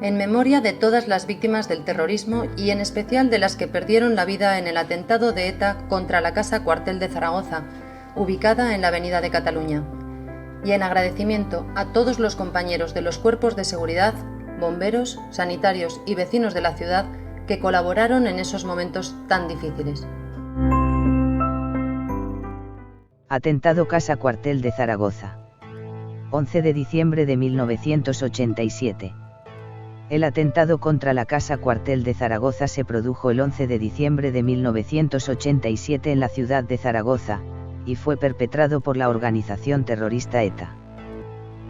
En memoria de todas las víctimas del terrorismo y en especial de las que perdieron la vida en el atentado de ETA contra la Casa Cuartel de Zaragoza, ubicada en la Avenida de Cataluña. Y en agradecimiento a todos los compañeros de los cuerpos de seguridad, bomberos, sanitarios y vecinos de la ciudad que colaboraron en esos momentos tan difíciles. Atentado Casa Cuartel de Zaragoza. 11 de diciembre de 1987. El atentado contra la Casa Cuartel de Zaragoza se produjo el 11 de diciembre de 1987 en la ciudad de Zaragoza, y fue perpetrado por la organización terrorista ETA.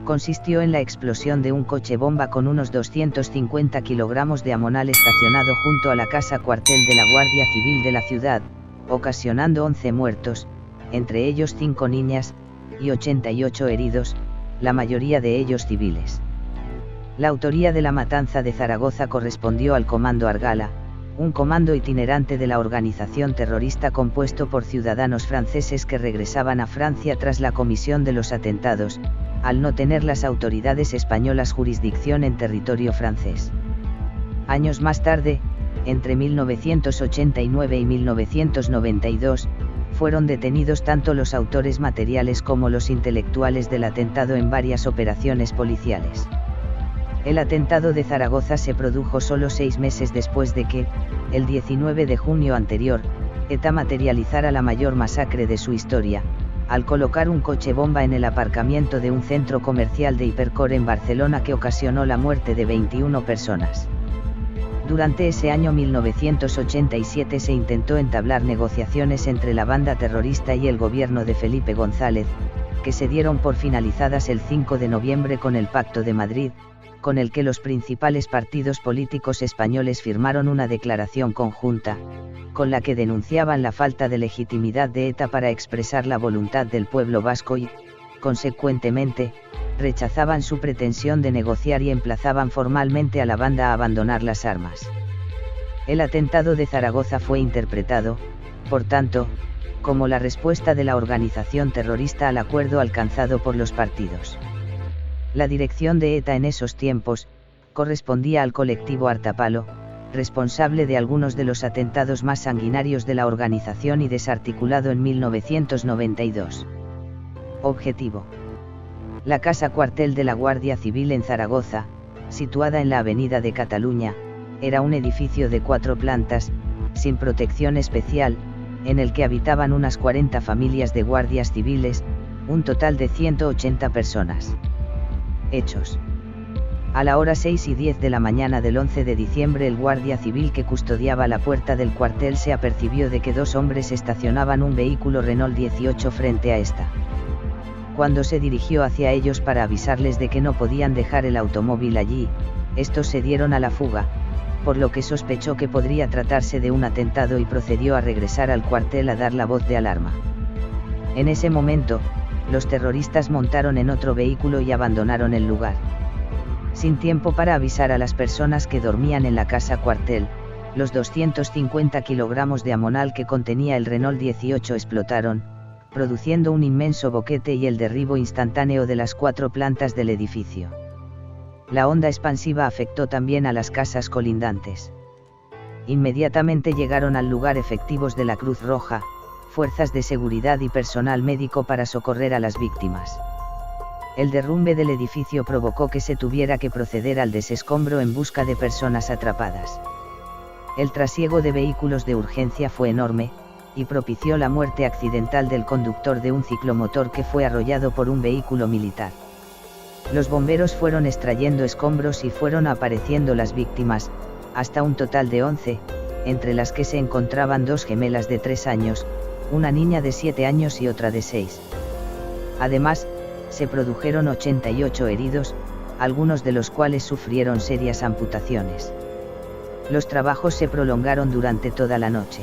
Consistió en la explosión de un coche bomba con unos 250 kilogramos de amonal estacionado junto a la Casa Cuartel de la Guardia Civil de la ciudad, ocasionando 11 muertos, entre ellos 5 niñas, y 88 heridos, la mayoría de ellos civiles. La autoría de la matanza de Zaragoza correspondió al Comando Argala, un comando itinerante de la organización terrorista compuesto por ciudadanos franceses que regresaban a Francia tras la comisión de los atentados, al no tener las autoridades españolas jurisdicción en territorio francés. Años más tarde, entre 1989 y 1992, fueron detenidos tanto los autores materiales como los intelectuales del atentado en varias operaciones policiales. El atentado de Zaragoza se produjo solo 6 meses después de que, el 19 de junio anterior, ETA materializara la mayor masacre de su historia, al colocar un coche bomba en el aparcamiento de un centro comercial de Hipercor en Barcelona que ocasionó la muerte de 21 personas. Durante ese año 1987 se intentó entablar negociaciones entre la banda terrorista y el gobierno de Felipe González, que se dieron por finalizadas el 5 de noviembre con el Pacto de Madrid, con el que los principales partidos políticos españoles firmaron una declaración conjunta, con la que denunciaban la falta de legitimidad de ETA para expresar la voluntad del pueblo vasco y, consecuentemente, rechazaban su pretensión de negociar y emplazaban formalmente a la banda a abandonar las armas. El atentado de Zaragoza fue interpretado, por tanto, como la respuesta de la organización terrorista al acuerdo alcanzado por los partidos. La dirección de ETA en esos tiempos, correspondía al colectivo Artapalo, responsable de algunos de los atentados más sanguinarios de la organización y desarticulado en 1992. Objetivo: la casa cuartel de la Guardia Civil en Zaragoza, situada en la Avenida de Cataluña, era un edificio de 4 plantas, sin protección especial, en el que habitaban unas 40 familias de guardias civiles, un total de 180 personas. Hechos: a la hora 6:10 de la mañana del 11 de diciembre, el guardia civil que custodiaba la puerta del cuartel se apercibió de que 2 hombres estacionaban un vehículo Renault 18 frente a esta. Cuando se dirigió hacia ellos para avisarles de que no podían dejar el automóvil allí, estos se dieron a la fuga, por lo que sospechó que podría tratarse de un atentado y procedió a regresar al cuartel a dar la voz de alarma. En ese momento, los terroristas montaron en otro vehículo y abandonaron el lugar. Sin tiempo para avisar a las personas que dormían en la casa cuartel, los 250 kilogramos de amonal que contenía el Renault 18 explotaron, produciendo un inmenso boquete y el derribo instantáneo de las 4 plantas del edificio. La onda expansiva afectó también a las casas colindantes. Inmediatamente llegaron al lugar efectivos de la Cruz Roja, fuerzas de seguridad y personal médico para socorrer a las víctimas. El derrumbe del edificio provocó que se tuviera que proceder al desescombro en busca de personas atrapadas. El trasiego de vehículos de urgencia fue enorme, y propició la muerte accidental del conductor de un ciclomotor que fue arrollado por un vehículo militar. Los bomberos fueron extrayendo escombros y fueron apareciendo las víctimas, hasta un total de 11, entre las que se encontraban 2 gemelas de 3 años, una niña de 7 años y otra de 6. Además, se produjeron 88 heridos, algunos de los cuales sufrieron serias amputaciones. Los trabajos se prolongaron durante toda la noche.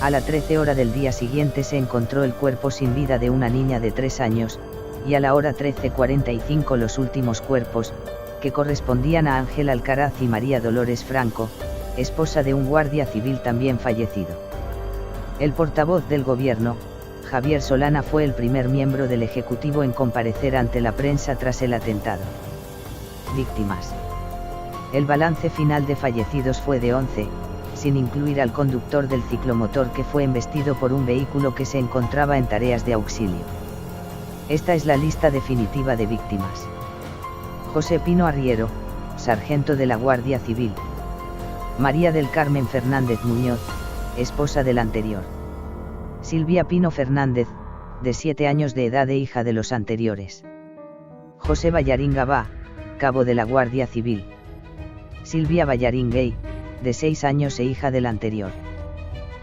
A la 13 hora del día siguiente se encontró el cuerpo sin vida de una niña de 3 años, y a la hora 13:45 los últimos cuerpos, que correspondían a Ángel Alcaraz y María Dolores Franco, esposa de un guardia civil también fallecido. El portavoz del gobierno, Javier Solana, fue el primer miembro del Ejecutivo en comparecer ante la prensa tras el atentado. Víctimas. El balance final de fallecidos fue de 11, sin incluir al conductor del ciclomotor que fue embestido por un vehículo que se encontraba en tareas de auxilio. Esta es la lista definitiva de víctimas. José Pino Arriero, sargento de la Guardia Civil. María del Carmen Fernández Muñoz, esposa del anterior. Silvia Pino Fernández, de 7 años de edad e hija de los anteriores. José Ballarín Gabá, cabo de la Guardia Civil. Silvia Ballarín Gay, de 6 años e hija del anterior.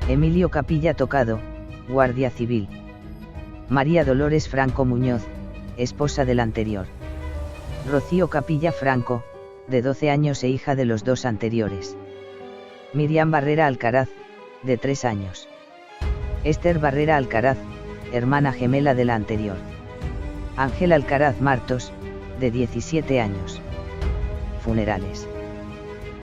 Emilio Capilla Tocado, Guardia Civil. María Dolores Franco Muñoz, esposa del anterior. Rocío Capilla Franco, de 12 años e hija de los 2 anteriores. Miriam Barrera Alcaraz, de 3 años. Esther Barrera Alcaraz, hermana gemela de la anterior. Ángel Alcaraz Martos, de 17 años. Funerales.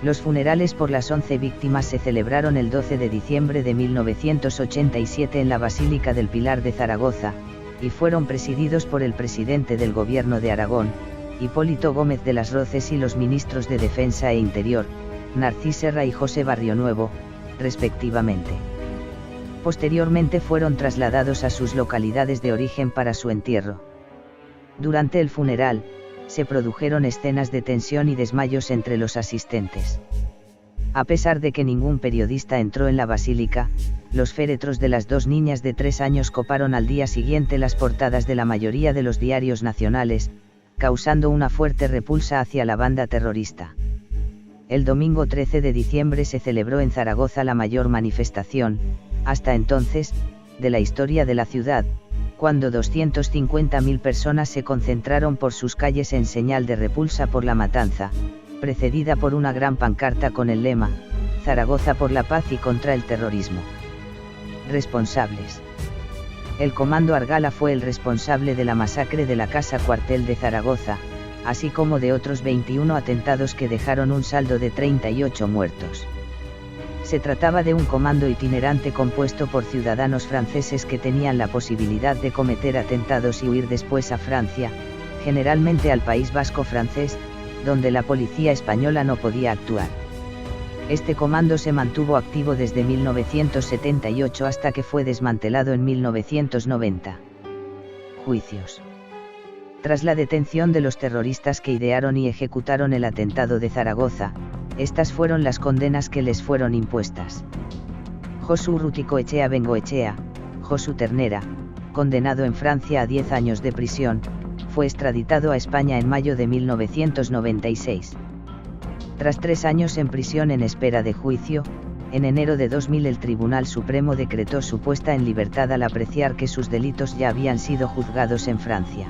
Los funerales por las 11 víctimas se celebraron el 12 de diciembre de 1987 en la Basílica del Pilar de Zaragoza, y fueron presididos por el presidente del Gobierno de Aragón, Hipólito Gómez de las Rozas, y los ministros de Defensa e Interior, Narcís Serra y José Barrionuevo, respectivamente. Posteriormente fueron trasladados a sus localidades de origen para su entierro. Durante el funeral, se produjeron escenas de tensión y desmayos entre los asistentes. A pesar de que ningún periodista entró en la basílica, los féretros de las 2 niñas de 3 años coparon al día siguiente las portadas de la mayoría de los diarios nacionales, causando una fuerte repulsa hacia la banda terrorista. El domingo 13 de diciembre se celebró en Zaragoza la mayor manifestación, hasta entonces, de la historia de la ciudad, cuando 250.000 personas se concentraron por sus calles en señal de repulsa por la matanza, precedida por una gran pancarta con el lema, Zaragoza por la paz y contra el terrorismo. Responsables. El Comando Argala fue el responsable de la masacre de la Casa Cuartel de Zaragoza, así como de otros 21 atentados que dejaron un saldo de 38 muertos. Se trataba de un comando itinerante compuesto por ciudadanos franceses que tenían la posibilidad de cometer atentados y huir después a Francia, generalmente al País Vasco francés, donde la policía española no podía actuar. Este comando se mantuvo activo desde 1978 hasta que fue desmantelado en 1990. Juicios. Tras la detención de los terroristas que idearon y ejecutaron el atentado de Zaragoza, estas fueron las condenas que les fueron impuestas. Josu Urrutikoetxea Bengoetxea, Josu Ternera, condenado en Francia a 10 años de prisión, fue extraditado a España en mayo de 1996. Tras 3 años en prisión en espera de juicio, en enero de 2000 el Tribunal Supremo decretó su puesta en libertad al apreciar que sus delitos ya habían sido juzgados en Francia.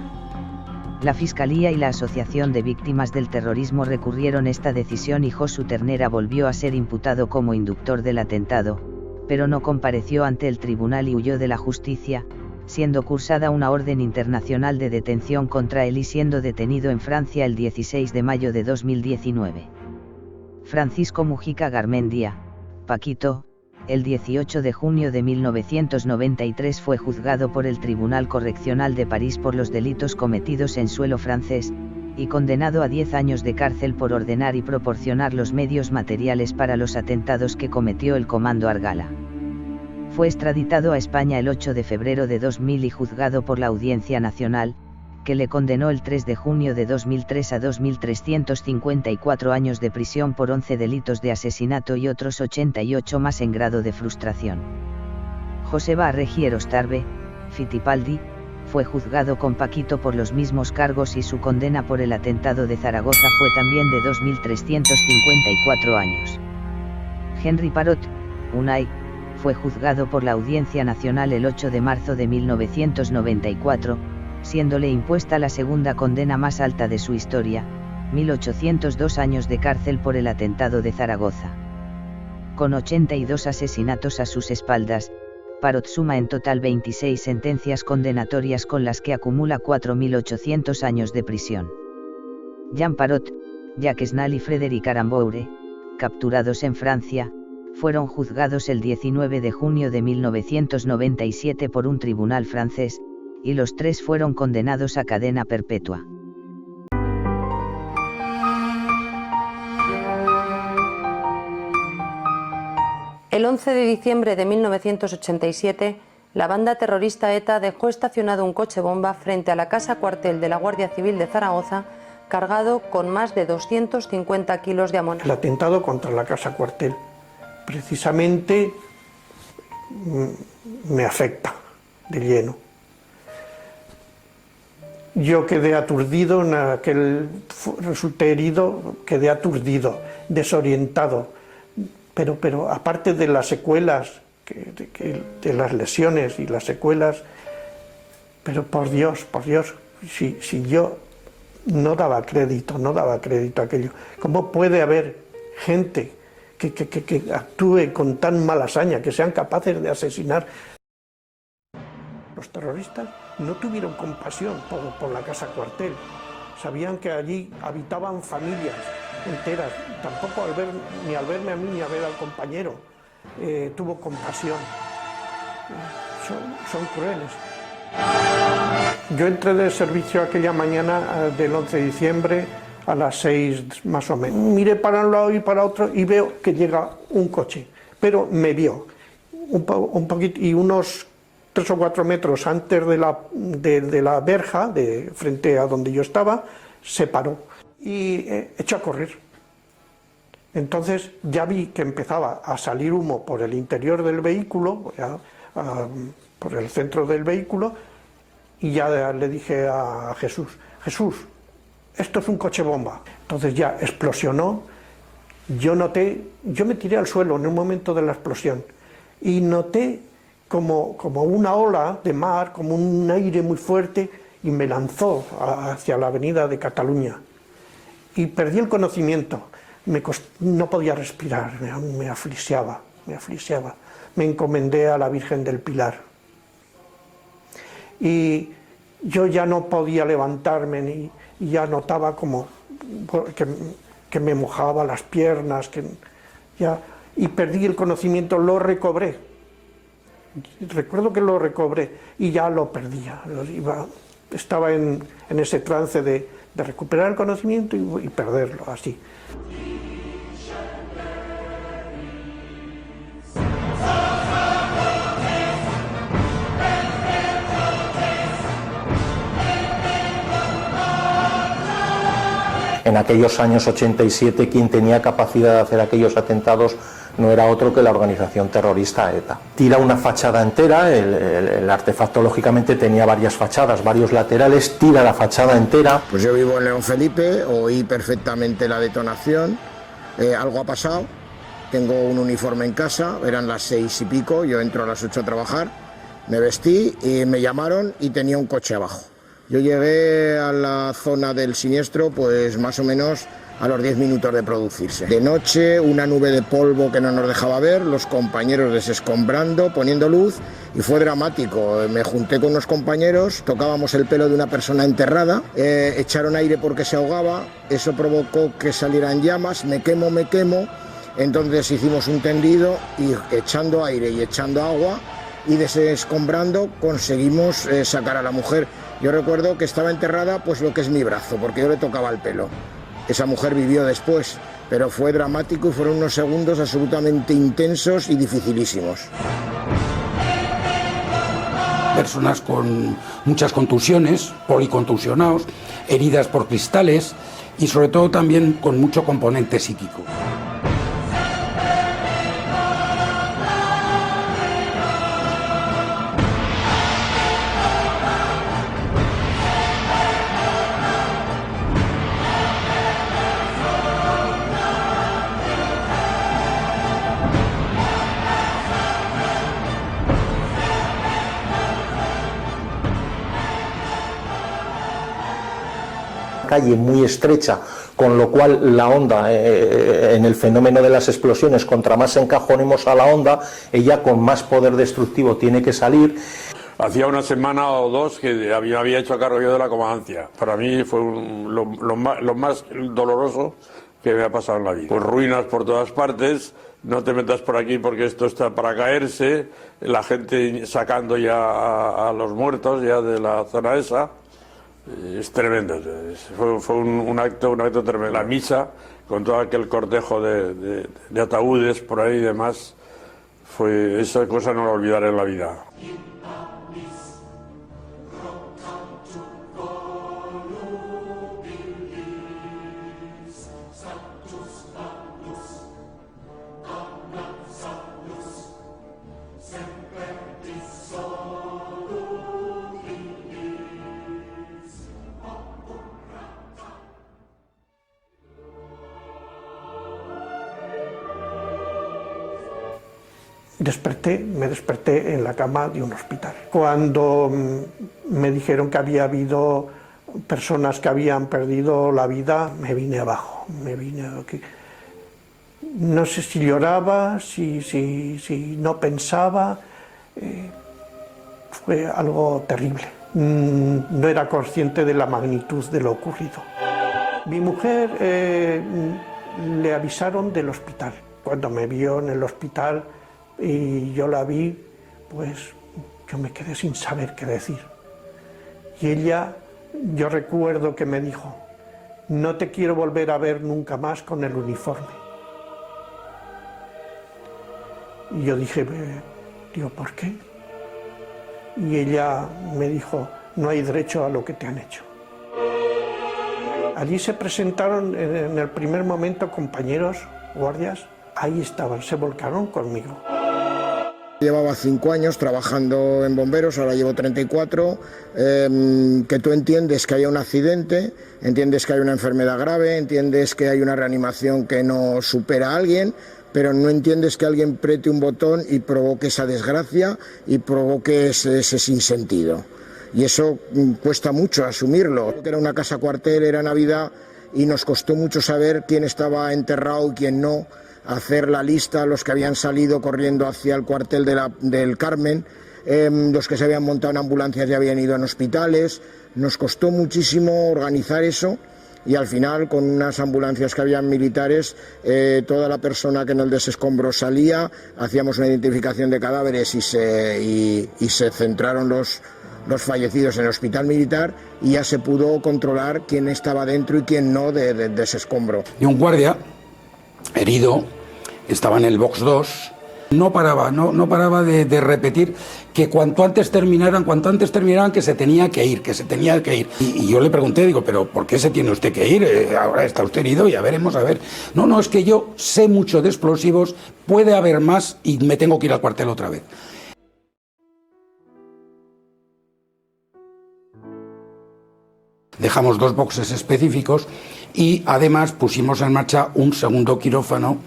La Fiscalía y la Asociación de Víctimas del Terrorismo recurrieron esta decisión y Josu Ternera volvió a ser imputado como inductor del atentado, pero no compareció ante el tribunal y huyó de la justicia, siendo cursada una orden internacional de detención contra él y siendo detenido en Francia el 16 de mayo de 2019. Francisco Mujica Garmendia, Paquito, el 18 de junio de 1993 fue juzgado por el Tribunal Correccional de París por los delitos cometidos en suelo francés, y condenado a 10 años de cárcel por ordenar y proporcionar los medios materiales para los atentados que cometió el Comando Argala. Fue extraditado a España el 8 de febrero de 2000 y juzgado por la Audiencia Nacional, que le condenó el 3 de junio de 2003 a 2.354 años de prisión por 11 delitos de asesinato y otros 88 más en grado de frustración. Joseba Arregi Erostarbe, Fittipaldi, fue juzgado con Paquito por los mismos cargos y su condena por el atentado de Zaragoza fue también de 2.354 años. Henry Parot, Unai, fue juzgado por la Audiencia Nacional el 8 de marzo de 1994, siéndole impuesta la segunda condena más alta de su historia, 1.802 años de cárcel por el atentado de Zaragoza. Con 82 asesinatos a sus espaldas, Parot suma en total 26 sentencias condenatorias con las que acumula 4.800 años de prisión. Jean Parot, Jacques Snall y Frédéric Aramboure, capturados en Francia, fueron juzgados el 19 de junio de 1997 por un tribunal francés, y los 3 fueron condenados a cadena perpetua. El 11 de diciembre de 1987, la banda terrorista ETA dejó estacionado un coche bomba frente a la casa cuartel de la Guardia Civil de Zaragoza, cargado con más de 250 kilos de amoníaco. El atentado contra la casa cuartel precisamente me afecta de lleno. Yo quedé aturdido, resulté herido, quedé aturdido, desorientado, pero aparte de las secuelas, de las lesiones y las secuelas, pero por Dios, si yo no daba crédito a aquello. ¿Cómo puede haber gente que actúe con tan mala hazaña, que sean capaces de asesinar? Los terroristas no tuvieron compasión por la casa cuartel, sabían que allí habitaban familias enteras, tampoco al verme a mí ni a ver al compañero tuvo compasión. Son crueles. Yo entré de servicio aquella mañana del 11 de diciembre a las 6 más o menos. Miré para un lado y para otro y veo que llega un coche, pero me vio un poquito y unos 3 o 4 metros antes de la verja, frente a donde yo estaba, se paró y echó a correr. Entonces ya vi que empezaba a salir humo por el interior del vehículo, por el centro del vehículo, y ya le dije a Jesús, esto es un coche bomba. Entonces ya explosionó, yo me tiré al suelo en un momento de la explosión y noté como una ola de mar, como un aire muy fuerte, y me lanzó hacia la avenida de Cataluña. Y perdí el conocimiento, no podía respirar, me asfixiaba. Me encomendé a la Virgen del Pilar. Y yo ya no podía levantarme, y ya notaba como que me mojaba las piernas, y perdí el conocimiento, lo recobré. Recuerdo que lo recobré y ya lo perdía. Estaba en ese trance de recuperar el conocimiento y perderlo, así. En aquellos años 87 quien tenía capacidad de hacer aquellos atentados no era otro que la organización terrorista ETA. Tira una fachada entera, el artefacto lógicamente tenía varias fachadas, varios laterales, tira la fachada entera. Pues yo vivo en León Felipe, oí perfectamente la detonación, algo ha pasado, tengo un uniforme en casa, eran las 6 y pico, yo entro a las 8 a trabajar, me vestí y me llamaron y tenía un coche abajo. Yo llegué a la zona del siniestro pues más o menos a los 10 minutos de producirse. De noche, una nube de polvo que no nos dejaba ver, los compañeros desescombrando, poniendo luz, y fue dramático. Me junté con unos compañeros, tocábamos el pelo de una persona enterrada, echaron aire porque se ahogaba, eso provocó que salieran llamas, me quemo, entonces hicimos un tendido y echando aire y echando agua y desescombrando conseguimos sacar a la mujer. Yo recuerdo que estaba enterrada pues lo que es mi brazo, porque yo le tocaba el pelo. Esa mujer vivió después, pero fue dramático y fueron unos segundos absolutamente intensos y dificilísimos. Personas con muchas contusiones, policontusionados, heridas por cristales y sobre todo también con mucho componente psíquico. Calle muy estrecha, con lo cual la onda en el fenómeno de las explosiones, contra más encajonemos a la onda, ella con más poder destructivo tiene que salir. Hacía una semana o dos que había hecho cargo yo de la comandancia. Para mí fue lo más doloroso que me ha pasado en la vida. Pues ruinas por todas partes, no te metas por aquí porque esto está para caerse, la gente sacando ya a los muertos ya de la zona esa. Es tremendo, fue un acto tremendo. La misa, con todo aquel cortejo de ataúdes por ahí y demás, esa cosa no la olvidaré en la vida. Me desperté en la cama de un hospital. Cuando me dijeron que había habido personas que habían perdido la vida, me vine abajo, aquí. No sé si lloraba, si no pensaba, fue algo terrible. No era consciente de la magnitud de lo ocurrido. Mi mujer le avisaron del hospital. Cuando me vio en el hospital y yo la vi, pues yo me quedé sin saber qué decir. Y ella, yo recuerdo que me dijo: no te quiero volver a ver nunca más con el uniforme. Y yo dije, ¿por qué? Y ella me dijo: no hay derecho a lo que te han hecho. Allí se presentaron en el primer momento compañeros, guardias, ahí estaban, se volcaron conmigo. Llevaba 5 años trabajando en bomberos, ahora llevo 34, que tú entiendes que haya un accidente, entiendes que hay una enfermedad grave, entiendes que hay una reanimación que no supera a alguien, pero no entiendes que alguien apriete un botón y provoque esa desgracia y provoque ese sinsentido. Y eso cuesta mucho asumirlo. Era una casa cuartel, era Navidad y nos costó mucho saber quién estaba enterrado y quién no, hacer la lista, los que habían salido corriendo hacia el cuartel del Carmen, los que se habían montado en ambulancias y habían ido en hospitales. Nos costó muchísimo organizar eso y al final, con unas ambulancias que habían militares, toda la persona que en el desescombro salía, hacíamos una identificación de cadáveres y se centraron los fallecidos en el hospital militar y ya se pudo controlar quién estaba dentro y quién no de ese escombro. Y un guardia herido estaba en el box 2 No paraba de repetir que cuanto antes terminaran, que se tenía que ir, Y yo le pregunté, digo, ¿pero por qué se tiene usted que ir? Ahora está usted herido y ya veremos, a ver. No, es que yo sé mucho de explosivos, puede haber más y me tengo que ir al cuartel otra vez. Dejamos 2 boxes específicos y además pusimos en marcha un segundo quirófano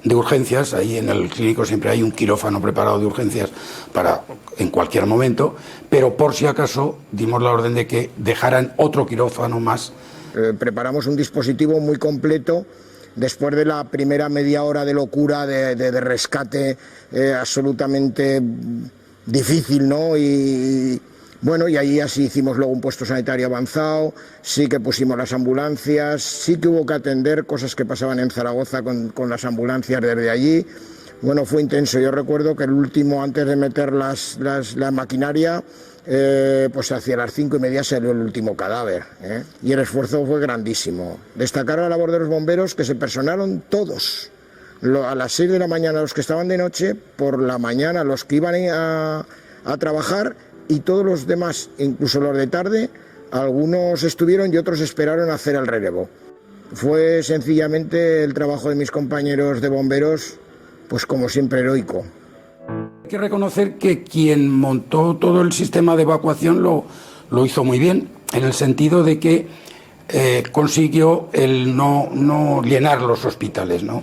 de urgencias. Ahí en el clínico siempre hay un quirófano preparado de urgencias para en cualquier momento, pero por si acaso dimos la orden de que dejaran otro quirófano más. Preparamos un dispositivo muy completo después de la primera media hora de locura, de rescate absolutamente difícil, ¿no? Y bueno, y ahí así hicimos luego un puesto sanitario avanzado, sí que pusimos las ambulancias, sí que hubo que atender cosas que pasaban en Zaragoza con las ambulancias desde allí. Bueno, fue intenso. Yo recuerdo que el último, antes de meter la maquinaria, pues hacia las 5:30 salió el último cadáver, ¿eh? Y el esfuerzo fue grandísimo. Destacar la labor de los bomberos, que se personaron todos. A las 6 de la mañana los que estaban de noche, por la mañana los que iban a trabajar, y todos los demás, incluso los de tarde, algunos estuvieron y otros esperaron a hacer el relevo. Fue sencillamente el trabajo de mis compañeros de bomberos, pues como siempre, heroico. Hay que reconocer que quien montó todo el sistema de evacuación lo hizo muy bien, en el sentido de que consiguió el no llenar los hospitales, ¿no?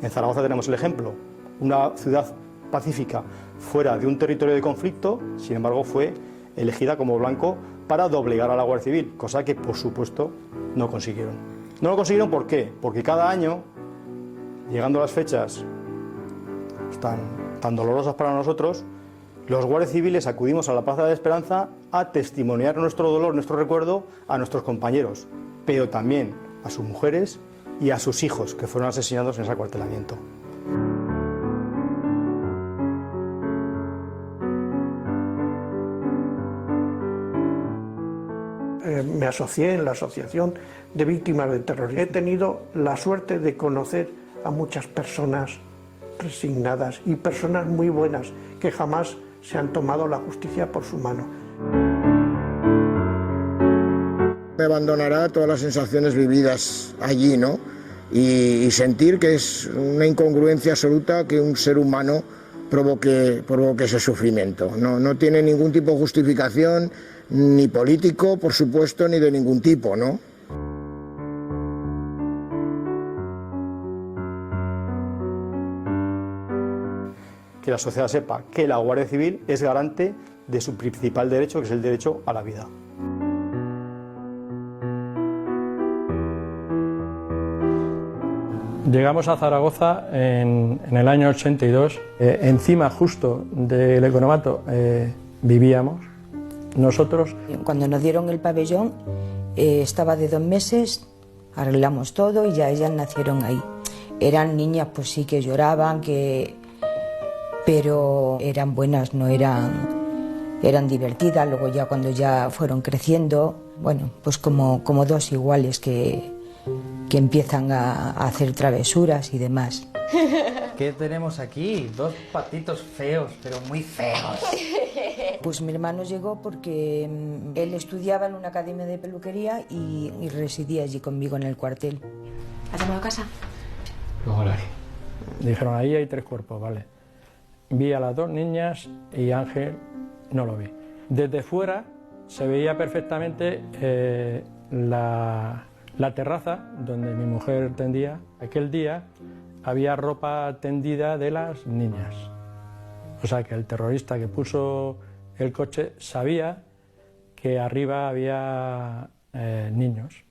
En Zaragoza tenemos el ejemplo, una ciudad pacífica fuera de un territorio de conflicto, sin embargo fue elegida como blanco para doblegar a la Guardia Civil, cosa que por supuesto no consiguieron. No lo consiguieron, ¿por qué? Porque cada año, llegando a las fechas tan dolorosas para nosotros, los guardias civiles acudimos a la Plaza de la Esperanza a testimoniar nuestro dolor, nuestro recuerdo a nuestros compañeros, pero también a sus mujeres y a sus hijos que fueron asesinados en ese acuartelamiento. Me asocié en la Asociación de Víctimas del Terrorismo. He tenido la suerte de conocer a muchas personas resignadas y personas muy buenas que jamás se han tomado la justicia por su mano. Me abandonará todas las sensaciones vividas allí, ¿no? Y sentir que es una incongruencia absoluta que un ser humano provoque ese sufrimiento. No tiene ningún tipo de justificación, ni político, por supuesto, ni de ningún tipo, ¿no? Que la sociedad sepa que la Guardia Civil es garante de su principal derecho, que es el derecho a la vida. Llegamos a Zaragoza en el año 82. Encima justo del economato vivíamos nosotros. Cuando nos dieron el pabellón estaba de 2 meses, arreglamos todo y ya ellas nacieron ahí. Eran niñas, pues sí, que lloraban, pero eran buenas, no eran divertidas. Luego ya cuando ya fueron creciendo, bueno, pues como 2 iguales que empiezan a hacer travesuras y demás. ¿Qué tenemos aquí? 2 patitos feos, pero muy feos. Pues mi hermano llegó porque él estudiaba en una academia de peluquería y residía allí conmigo en el cuartel. ¿Has llamado a casa? Luego lo haré. Dijeron, ahí hay 3 cuerpos, vale. Vi a las 2 niñas y Ángel no lo vi. Desde fuera se veía perfectamente la terraza donde mi mujer tendía. Aquel día había ropa tendida de las niñas. O sea que el terrorista que puso el coche sabía que arriba había niños.